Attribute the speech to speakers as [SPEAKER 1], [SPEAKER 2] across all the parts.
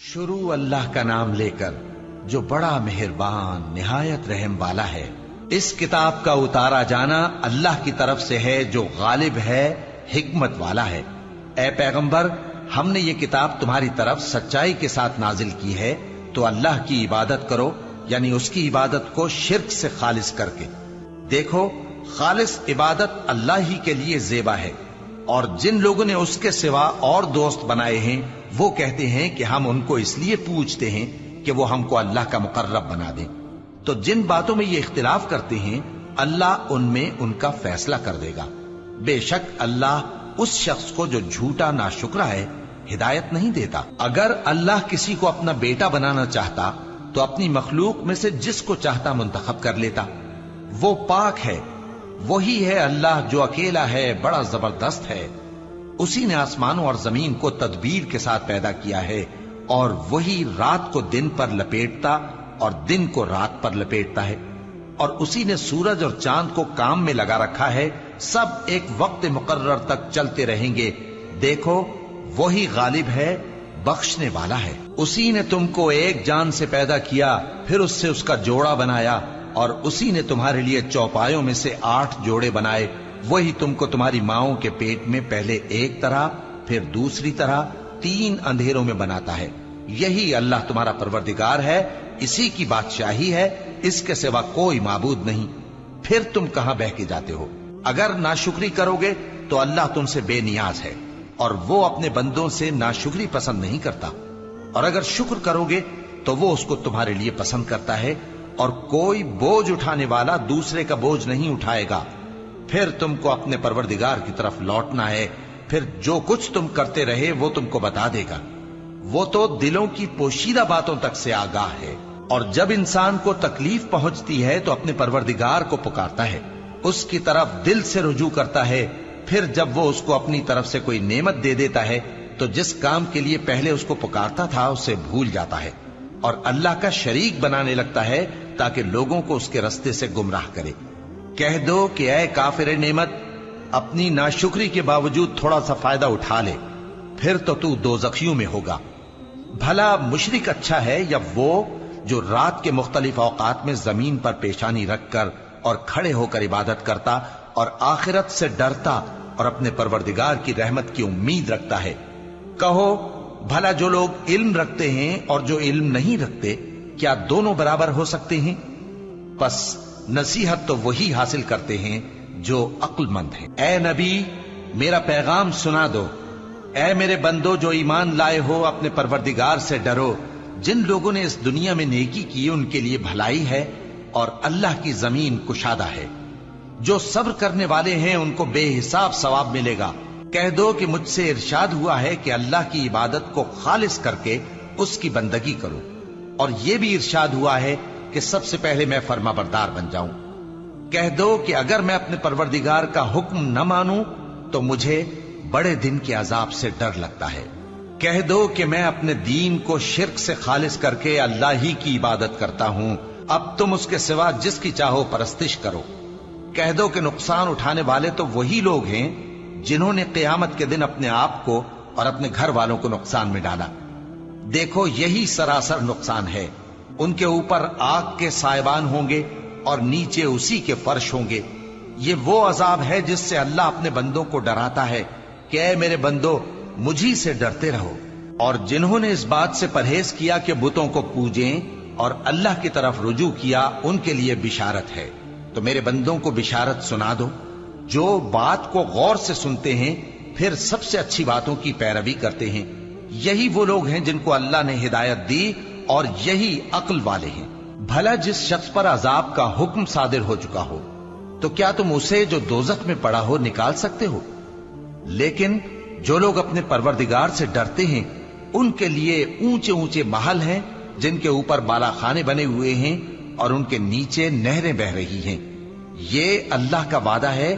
[SPEAKER 1] शुरू अल्लाह का नाम लेकर जो बड़ा मेहरबान निहायत रहम वाला है। इस किताब का उतारा जाना अल्लाह की तरफ से है जो गालिब है, हिकमत वाला है। ए पैगंबर, हमने ये किताब तुम्हारी तरफ सच्चाई के साथ नाजिल की है, तो अल्लाह की इबादत करो, यानी उसकी इबादत को शिर्क से खालिस करके। देखो, खालिस इबादत अल्लाह ही के लिए ज़ेबा है, और जिन लोगों ने उसके सिवा और दोस्त बनाए हैं वो कहते हैं कि हम उनको इसलिए पूछते हैं कि वो हमको अल्लाह का मुकर्रब बना दें। तो जिन बातों में ये इख्तिलाफ करते हैं अल्लाह उनमें उनका फैसला कर देगा। बेशक अल्लाह उस शख्स को जो झूठा नाशुक्रा है हिदायत नहीं देता। अगर अल्लाह किसी को अपना बेटा बनाना चाहता तो अपनी मखलूक में से जिसको चाहता मुंतखब कर लेता। वो पाक है, वही है अल्लाह जो अकेला है, बड़ा जबरदस्त है। उसी ने आसमानों और जमीन को तदबीर के साथ पैदा किया है, और वही रात को दिन पर लपेटता और दिन को रात पर लपेटता है। और उसी ने सूरज और चांद को काम में लगा रखा है, सब एक वक्त मुकर्रर तक चलते रहेंगे। देखो, वही गालिब है, बख्शने वाला है। उसी ने तुमको एक जान से पैदा किया, फिर उससे उसका जोड़ा बनाया, और उसी ने तुम्हारे लिए चौपायों में से 8 जोड़े बनाए। वही तुमको तुम्हारी माओं के पेट में पहले एक तरह, फिर दूसरी तरह 3 अंधेरों में बनाता है। यही अल्लाह तुम्हारा परवरदिगार है, इसी की बादशाही है, इसके सिवा कोई माबूद नहीं। फिर तुम कहां बह के जाते हो? अगर नाशुक्री करोगे तो अल्लाह तुमसे बेनियाज है, और वो अपने बंदों से नाशुक्री पसंद नहीं करता। और अगर शुक्र करोगे तो वो उसको तुम्हारे लिए पसंद करता है, और कोई बोझ उठाने वाला दूसरे का बोझ नहीं उठाएगा। फिर तुमको अपने परवरदिगार की तरफ लौटना है, फिर जो कुछ तुम करते रहे वो तुमको बता देगा। वो तो दिलों की पोशीदा बातों तक से आगाह है। और जब इंसान को तकलीफ पहुंचती है तो अपने परवरदिगार को पुकारता है, उसकी तरफ दिल से रुजू करता है। फिर जब वो उसको अपनी तरफ से कोई नेमत दे देता है तो जिस काम के लिए पहले उसको पुकारता था उसे भूल जाता है, और अल्लाह का शरीक बनाने लगता है ताकि लोगों को उसके रास्ते से गुमराह करे। कह दो कि ऐ काफिर नेमत, अपनी नाशुक्री के बावजूद थोड़ा सा फायदा उठा ले, फिर तो तू दोज़खियों में होगा। भला मुशरिक अच्छा है या वो जो रात के मुख्तलिफ औकात में जमीन पर पेशानी रखकर और खड़े होकर इबादत करता और आखिरत से डरता और अपने परवरदिगार की रहमत की उम्मीद रखता है। कहो, भला जो लोग इल्म रखते हैं और जो इल्म नहीं रखते, क्या दोनों बराबर हो सकते हैं? बस नसीहत तो वही हासिल करते हैं जो अक्लमंद हैं। ए नबी, मेरा पैगाम सुना दो। ए मेरे बंदो जो ईमान लाए हो, अपने परवरदिगार से डरो। जिन लोगों ने इस दुनिया में नेकी की उनके लिए भलाई है, और अल्लाह की जमीन कुशादा है। जो सब्र करने वाले हैं उनको बेहिसाब सवाब मिलेगा। कह दो कि मुझसे इरशाद हुआ है कि अल्लाह की इबादत को खालिस करके उसकी बंदगी करो, और यह भी इरशाद हुआ है कि सबसे पहले मैं फर्माबरदार बन जाऊं। कह दो कि अगर मैं अपने परवरदिगार का हुक्म न मानूं तो मुझे बड़े दिन के अजाब से डर लगता है। कह दो कि मैं अपने दीन को शिर्क से खालिस करके अल्लाह ही की इबादत करता हूं, अब तुम उसके सिवा जिसकी चाहो परस्तिश करो। कह दो कि नुकसान उठाने वाले तो वही लोग हैं जिन्होंने क़यामत के दिन अपने आप को और अपने घर वालों को नुकसान में डाला। देखो, यही सरासर नुकसान है। उनके ऊपर आग के सायबान होंगे और नीचे उसी के फर्श होंगे। ये वो अजाब है जिससे अल्लाह अपने बंदों को डराता है कि ऐ मेरे बंदो, मुझी से डरते रहो। और जिन्होंने इस बात से परहेज किया कि बुतों को पूजें और अल्लाह की तरफ रुजू किया, उनके लिए बिशारत है। तो मेरे बंदों को बिशारत सुना दो जो बात को गौर से सुनते हैं, फिर सबसे अच्छी बातों की पैरवी करते हैं। यही वो लोग हैं जिनको अल्लाह ने हिदायत दी, और यही अक्ल वाले हैं। भला जिस शख्स पर अजाब का हुक्म सादिर हो चुका हो, तो क्या तुम उसे जो दोजख में पड़ा हो निकाल सकते हो? लेकिन जो लोग अपने परवरदिगार से डरते हैं उनके लिए ऊंचे ऊंचे महल हैं जिनके ऊपर बालाखाने बने हुए हैं और उनके नीचे नहरें बह रही हैं। ये अल्लाह का वादा है,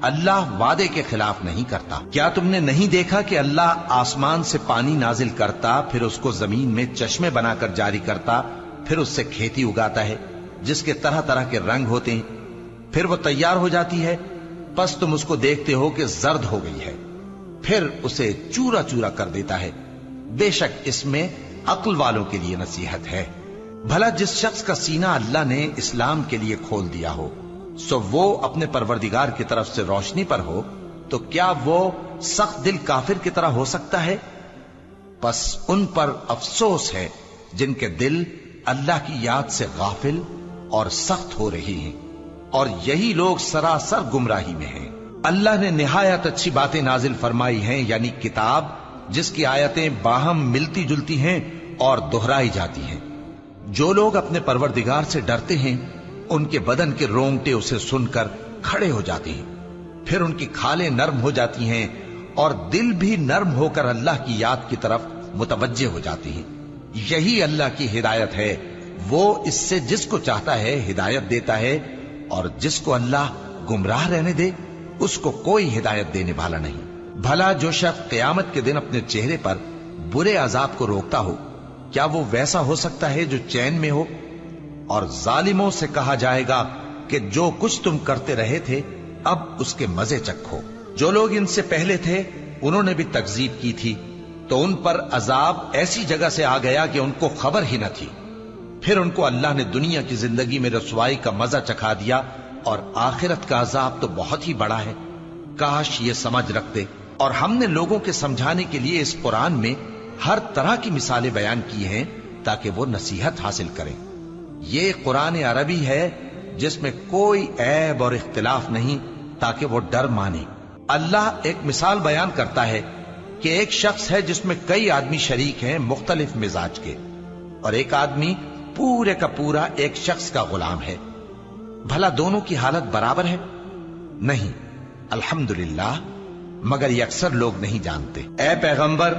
[SPEAKER 1] अल्लाह वादे के खिलाफ नहीं करता। क्या तुमने नहीं देखा कि अल्लाह आसमान से पानी नाजिल करता, फिर उसको जमीन में चश्मे बनाकर जारी करता, फिर उससे खेती उगाता है जिसके तरह तरह के रंग होते हैं, फिर वो तैयार हो जाती है। बस तुम उसको देखते हो कि जर्द हो गई है, फिर उसे चूरा चूरा कर देता है। बेशक इसमें अक्ल वालों के लिए नसीहत है। भला जिस शख्स का सीना अल्लाह ने इस्लाम के लिए खोल दिया हो, सो वो अपने परवरदिगार की तरफ से रोशनी पर हो, तो क्या वो सख्त दिल काफिर की तरह हो सकता है? बस उन पर अफसोस है जिनके दिल अल्लाह की याद से गाफिल और सख्त हो रही हैं, और यही लोग सरासर गुमराही में हैं। अल्लाह ने निहायत अच्छी बातें नाजिल फरमाई हैं, यानी किताब जिसकी आयतें बाहम मिलती जुलती हैं और दोहराई जाती हैं। जो लोग अपने परवरदिगार से डरते हैं, उनके बदन के रोंगटे उसे सुनकर खड़े हो जाते हैं, फिर उनकी खालें नर्म हो जाती हैं और दिल भी नर्म होकर अल्लाह की याद की तरफ मुतवज्जे हो जाती हैं। यही अल्लाह की हिदायत है। वो इससे जिसको चाहता है हिदायत देता है, और जिसको अल्लाह गुमराह रहने दे उसको कोई हिदायत देने वाला नहीं। भला जो शख्स क़यामत के दिन अपने चेहरे पर बुरे अजाब को रोकता हो, क्या वो वैसा हो सकता है जो चैन में हो? और जालिमों से कहा जाएगा कि जो कुछ तुम करते रहे थे अब उसके मजे चखो। जो लोग इनसे पहले थे उन्होंने भी तकजीब की थी, तो उन पर अजाब ऐसी जगह से आ गया कि उनको खबर ही न थी। फिर उनको अल्लाह ने दुनिया की जिंदगी में रसवाई का मजा चखा दिया, और आखिरत का अजाब तो बहुत ही बड़ा है। काश ये समझ रखते। और हमने लोगों के समझाने के लिए इस कुरान में हर तरह की मिसालें बयान की हैं ताकि वो नसीहत हासिल करें। ये कुरान अरबी है जिसमें कोई ऐब और इख्तिलाफ नहीं, ताकि वो डर माने। अल्लाह एक मिसाल बयान करता है कि एक शख्स है जिसमें कई आदमी शरीक हैं मुख्तलिफ मिजाज के, और एक आदमी पूरे का पूरा एक शख्स का गुलाम है। भला दोनों की हालत बराबर है? नहीं, अल्हम्दुलिल्लाह, मगर ये अक्सर लोग नहीं जानते। ऐ पैगंबर,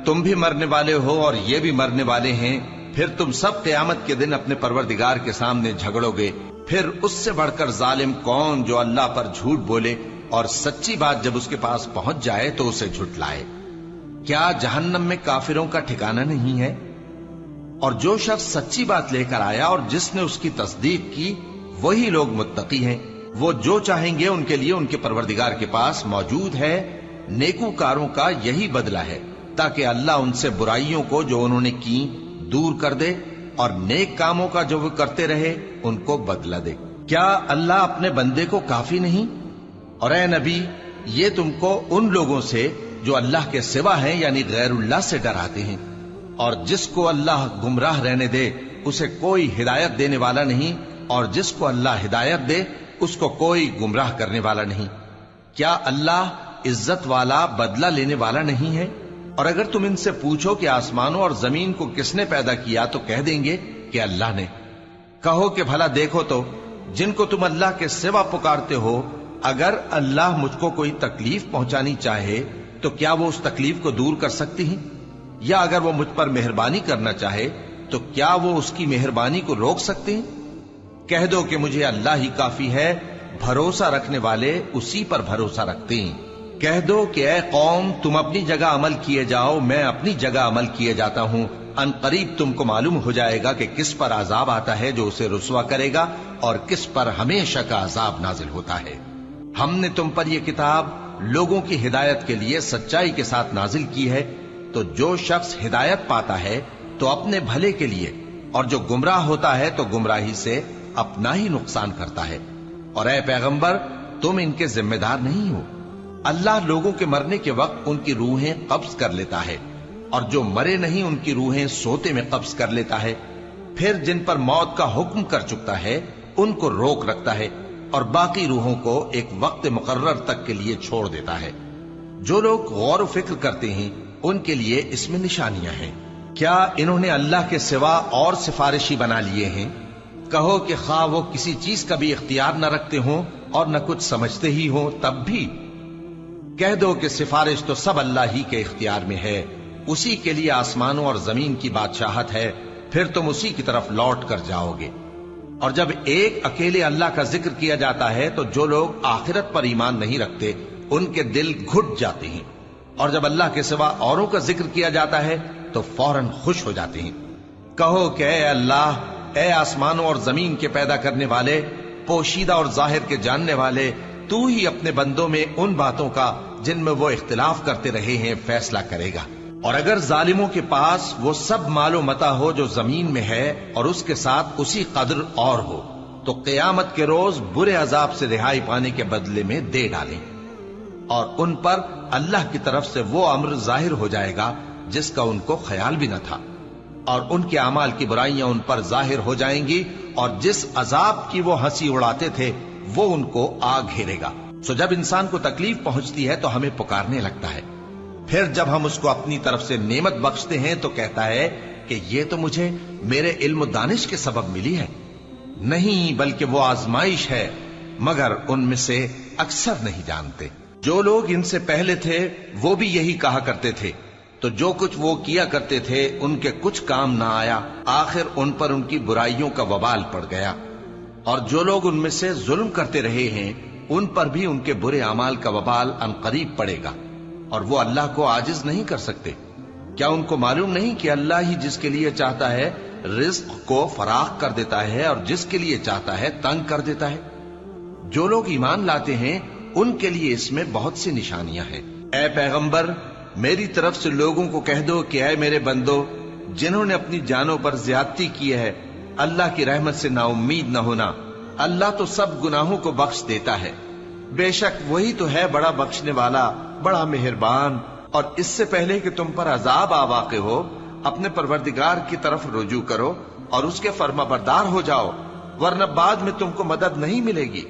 [SPEAKER 1] तुम भी मरने वाले हो और ये भी मरने वाले हैं, फिर तुम सब क़यामत के दिन अपने परवरदिगार के सामने झगड़ोगे। फिर उससे बढ़कर जालिम कौन जो अल्लाह पर झूठ बोले और सच्ची बात जब उसके पास पहुंच जाए तो उसे झुटलाए। क्या जहन्नम में काफिरों का ठिकाना नहीं है? और जो शख्स सच्ची बात लेकर आया और जिसने उसकी तस्दीक की, वही लोग मुत्तकी हैं। वो जो चाहेंगे उनके लिए उनके परवरदिगार के पास मौजूद है। नेकूकारों का यही बदला है, ताकि अल्लाह उनसे बुराइयों को जो उन्होंने की दूर कर दे, और नेक कामों का जो वो करते रहे उनको बदला दे। क्या अल्लाह अपने बंदे को काफी नहीं? और ए नबी, ये तुमको उन लोगों से जो अल्लाह के सिवा हैं यानी गैरुल्लाह से डराते हैं, और जिसको अल्लाह गुमराह रहने दे उसे कोई हिदायत देने वाला नहीं, और जिसको अल्लाह हिदायत दे उसको कोई गुमराह करने वाला नहीं। क्या अल्लाह इज्जत वाला, बदला लेने वाला नहीं है? और अगर तुम इनसे पूछो कि आसमानों और जमीन को किसने पैदा किया, तो कह देंगे कि अल्लाह ने। कहो कि भला देखो तो, जिनको तुम अल्लाह के सिवा पुकारते हो, अगर अल्लाह मुझको कोई तकलीफ पहुंचानी चाहे तो क्या वो उस तकलीफ को दूर कर सकती हैं? या अगर वो मुझ पर मेहरबानी करना चाहे तो क्या वो उसकी मेहरबानी को रोक सकते हैं? कह दो कि मुझे अल्लाह ही काफी है, भरोसा रखने वाले उसी पर भरोसा रखते हैं। कह दो कि ऐ कौम, तुम अपनी जगह अमल किए जाओ, मैं अपनी जगह अमल किए जाता हूं। अनकरीब तुमको मालूम हो जाएगा कि किस पर अजाब आता है जो उसे रुसवा करेगा, और किस पर हमेशा का अजाब नाजिल होता है। हमने तुम पर यह किताब लोगों की हिदायत के लिए सच्चाई के साथ नाजिल की है, तो जो शख्स हिदायत पाता है तो अपने भले के लिए, और जो गुमराह होता है तो गुमराही से अपना ही नुकसान करता है। और ऐ पैगंबर, तुम इनके जिम्मेदार नहीं हो। अल्लाह लोगों के मरने के वक्त उनकी रूहें कब्ज कर लेता है, और जो मरे नहीं उनकी रूहें सोते में कब्ज कर लेता है। फिर जिन पर मौत का हुक्म कर चुकता है उनको रोक रखता है, और बाकी रूहों को एक वक्त मुकर्रर तक के लिए छोड़ देता है। जो लोग गौर व फिक्र करते हैं उनके लिए इसमें निशानियां हैं। क्या इन्होंने अल्लाह के सिवा और सिफारिशी बना लिए हैं? कहो कि खा वो किसी चीज का भी इख्तियार न रखते हों और न कुछ समझते ही हों, तब भी कह दो कि सिफारिश तो सब अल्लाह ही के इख्तियार में है। उसी के लिए आसमानों और जमीन की बादशाहत है, फिर तुम उसी की तरफ लौट कर जाओगे। और जब एक अकेले अल्लाह का जिक्र किया जाता है तो जो लोग आखिरत पर ईमान नहीं रखते उनके दिल घुट जाते हैं, और जब अल्लाह के सिवा औरों का जिक्र किया जाता है तो फौरन खुश हो जाते हैं। कहो कि ऐ अल्लाह, ऐ आसमानों और जमीन के पैदा करने वाले, पोशीदा और जाहिर के जानने वाले, तू ही अपने बंदों में उन बातों का जिनमें वो इख्तिलाफ करते रहे हैं फैसला करेगा। اور اگر ظالموں کے پاس وہ سب مال و متا ہو جو زمین میں ہے اور اس کے ساتھ اسی قدر اور ہو تو قیامت کے روز برے عذاب سے رہائی پانے کے بدلے میں دے ڈالیں، اور ان پر اللہ کی طرف سے وہ امر ظاہر ہو جائے گا جس کا ان کو خیال بھی نہ تھا، اور ان کے اعمال کی برائیاں ان پر ظاہر ہو جائیں گی، اور جس عذاب کی وہ ہنسی اڑاتے تھے وہ ان کو آ گھیرے گا۔ سو جب انسان کو تکلیف پہنچتی ہے تو ہمیں پکارنے لگتا ہے، پھر جب ہم اس کو اپنی طرف سے نعمت بخشتے ہیں تو کہتا ہے کہ یہ تو مجھے میرے علم و دانش کے سبب ملی ہے۔ نہیں، بلکہ وہ آزمائش ہے، مگر ان میں سے اکثر نہیں جانتے۔ جو لوگ ان سے پہلے تھے وہ بھی یہی کہا کرتے تھے، تو جو کچھ وہ کیا کرتے تھے ان کے کچھ کام نہ آیا، آخر ان پر ان کی برائیوں کا وبال پڑ گیا۔ اور جو لوگ ان میں سے ظلم کرتے رہے ہیں ان پر بھی ان کے برے اعمال کا وبال عنقریب پڑے گا، اور وہ اللہ کو عاجز نہیں کر سکتے۔ کیا ان کو معلوم نہیں کہ اللہ ہی جس کے لیے چاہتا ہے رزق کو فراخ کر دیتا ہے اور جس کے لیے چاہتا ہے تنگ کر دیتا ہے؟ جو لوگ ایمان لاتے ہیں ان کے لیے اس میں بہت سی نشانیاں ہیں۔ اے پیغمبر، میری طرف سے لوگوں کو کہہ دو کہ اے میرے بندو، جنہوں نے اپنی جانوں پر زیادتی کی ہے، اللہ کی رحمت سے نا امید نہ ہونا۔ اللہ تو سب گناہوں کو بخش دیتا ہے، بے شک وہی تو ہے بڑا بخشنے والا، بڑا مہربان۔ اور اس سے پہلے کہ تم پر عذاب آ واقع ہو، اپنے پروردگار کی طرف رجوع کرو اور اس کے فرما بردار ہو جاؤ، ورنہ بعد میں تم کو مدد نہیں ملے گی۔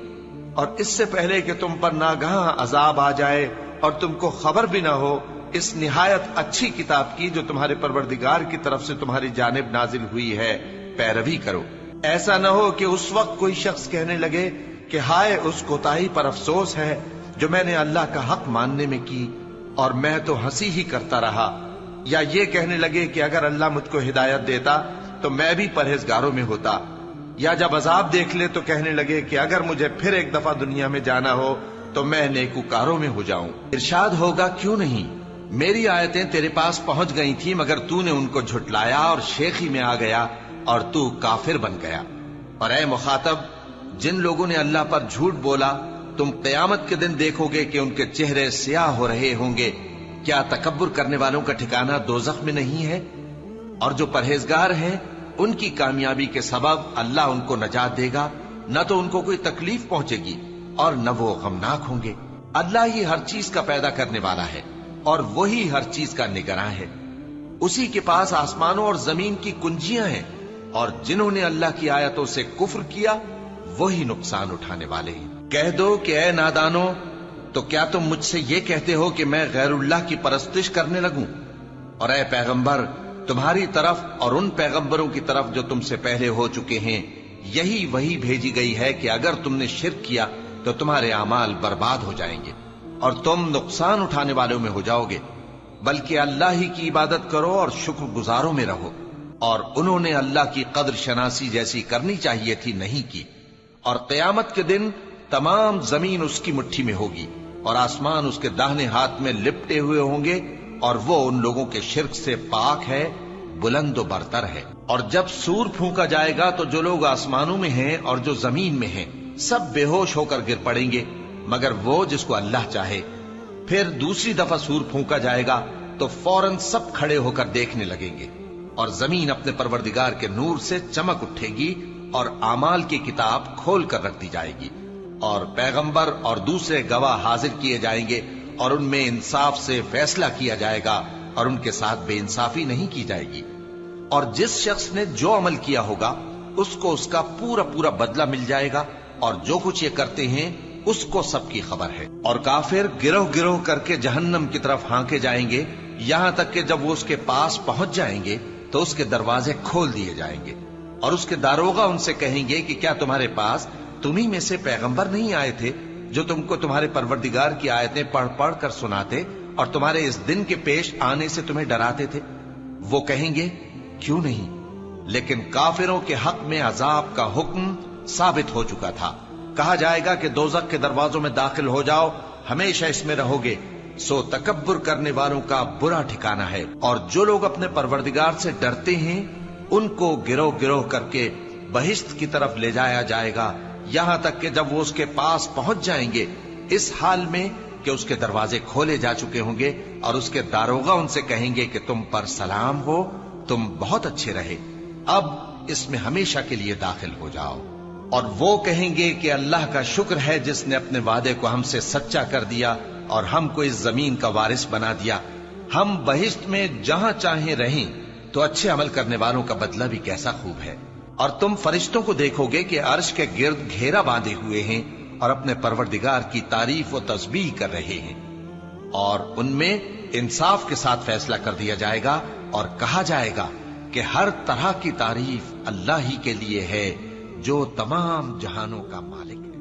[SPEAKER 1] اور اس سے پہلے کہ تم پر ناگہاں عذاب آ جائے اور تم کو خبر بھی نہ ہو، اس نہایت اچھی کتاب کی جو تمہارے پروردگار کی طرف سے تمہاری جانب نازل ہوئی ہے پیروی کرو۔ ایسا نہ ہو کہ اس وقت کوئی شخص کہنے لگے کہ ہائے اس کوتاہی پر افسوس ہے جو میں نے اللہ کا حق ماننے میں کی، اور میں تو ہنسی ہی کرتا رہا، یا یہ کہنے لگے کہ اگر اللہ مجھ کو ہدایت دیتا تو میں بھی پرہیزگاروں میں ہوتا، یا جب عذاب دیکھ لے تو کہنے لگے کہ اگر مجھے پھر ایک دفعہ دنیا میں جانا ہو تو میں نیکوکاروں میں ہو جاؤں۔ ارشاد ہوگا کیوں نہیں، میری آیتیں تیرے پاس پہنچ گئی تھی مگر تو نے ان کو جھٹلایا اور شیخی میں آ گیا اور تو کافر بن گیا۔ اور اے مخاطب، جن لوگوں نے اللہ پر جھوٹ بولا تم قیامت کے دن دیکھو گے کہ ان کے چہرے سیاہ ہو رہے ہوں گے۔ کیا تکبر کرنے والوں کا ٹھکانہ دوزخ میں نہیں ہے؟ اور جو پرہیزگار ہیں ان کی کامیابی کے سبب اللہ ان کو نجات دے گا، نہ تو ان کو کوئی تکلیف پہنچے گی اور نہ وہ غمناک ہوں گے۔ اللہ ہی ہر چیز کا پیدا کرنے والا ہے اور وہی ہر چیز کا نگراں ہے۔ اسی کے پاس آسمانوں اور زمین کی کنجیاں ہیں، اور جنہوں نے اللہ کی آیتوں سے کفر کیا وہی نقصان اٹھانے والے ہیں۔ کہہ دو کہ اے نادانو، تو کیا تم مجھ سے یہ کہتے ہو کہ میں غیر اللہ کی پرستش کرنے لگوں؟ اور اے پیغمبر، تمہاری طرف اور ان پیغمبروں کی طرف جو تم سے پہلے ہو چکے ہیں یہی وہی بھیجی گئی ہے کہ اگر تم نے شرک کیا تو تمہارے اعمال برباد ہو جائیں گے اور تم نقصان اٹھانے والوں میں ہو جاؤ گے، بلکہ اللہ ہی کی عبادت کرو اور شکر گزاروں میں رہو۔ اور انہوں نے اللہ کی قدر شناسی جیسی کرنی چاہیے تھی نہیں کی۔ اور قیامت کے دن تمام زمین اس کی مٹھی میں ہوگی اور آسمان اس کے داہنے ہاتھ میں لپٹے ہوئے ہوں گے، اور وہ ان لوگوں کے شرک سے پاک ہے، بلند و برتر ہے۔ اور جب سور پھونکا جائے گا تو جو لوگ آسمانوں میں ہیں اور جو زمین میں ہیں سب بے ہوش ہو کر گر پڑیں گے مگر وہ جس کو اللہ چاہے۔ پھر دوسری دفعہ سور پھونکا جائے گا تو فوراً سب کھڑے ہو کر دیکھنے لگیں گے، اور زمین اپنے پروردگار کے نور سے چمک اٹھے گی اور اعمال کی کتاب کھول کر رکھ دی جائے گی، اور پیغمبر اور دوسرے گواہ حاضر کیے جائیں گے، اور ان میں انصاف سے فیصلہ کیا جائے گا اور ان کے ساتھ بے انصافی نہیں کی جائے گی۔ اور جس شخص نے جو عمل کیا ہوگا اس کو اس کا پورا پورا بدلہ مل جائے گا، اور جو کچھ یہ کرتے ہیں اس کو سب کی خبر ہے۔ اور کافر گروہ گروہ کر کے جہنم کی طرف ہانکے جائیں گے، یہاں تک کہ جب وہ اس کے پاس پہنچ جائیں گے تو اس کے دروازے کھول دیے جائیں گے، اور اس کے داروغہ ان سے کہیں گے کہ کیا تمہارے پاس تمہیں میں سے پیغمبر نہیں آئے تھے جو تم کو تمہارے پروردگار کی آیتیں پڑھ پڑھ کر سناتے اور تمہارے اس دن کے پیش آنے سے تمہیں ڈراتے تھے؟ وہ کہیں گے کیوں نہیں، لیکن کافروں کے حق میں عذاب کا حکم ثابت ہو چکا تھا۔ کہا جائے گا کہ دوزخ کے دروازوں میں داخل ہو جاؤ، ہمیشہ اس میں رہو گے، سو تکبر کرنے والوں کا برا ٹھکانہ ہے۔ اور جو لوگ اپنے پروردگار سے ڈرتے ہیں ان کو گروہ گروہ کر کے بہشت کی طرف لے جایا جائے گا، یہاں تک کہ جب وہ اس کے پاس پہنچ جائیں گے اس حال میں کہ اس کے دروازے کھولے جا چکے ہوں گے اور اس کے داروغہ ان سے کہیں گے کہ تم پر سلام ہو، تم بہت اچھے رہے، اب اس میں ہمیشہ کے لیے داخل ہو جاؤ۔ اور وہ کہیں گے کہ اللہ کا شکر ہے جس نے اپنے وعدے کو ہم سے سچا کر دیا اور ہم کو اس زمین کا وارث بنا دیا، ہم بہشت میں جہاں چاہیں رہیں، تو اچھے عمل کرنے والوں کا بدلہ بھی کیسا خوب ہے۔ اور تم فرشتوں کو دیکھو گے کہ عرش کے گرد گھیرا باندھے ہوئے ہیں اور اپنے پروردگار کی تعریف و تسبیح کر رہے ہیں، اور ان میں انصاف کے ساتھ فیصلہ کر دیا جائے گا اور کہا جائے گا کہ ہر طرح کی تعریف اللہ ہی کے لیے ہے جو تمام جہانوں کا مالک ہے۔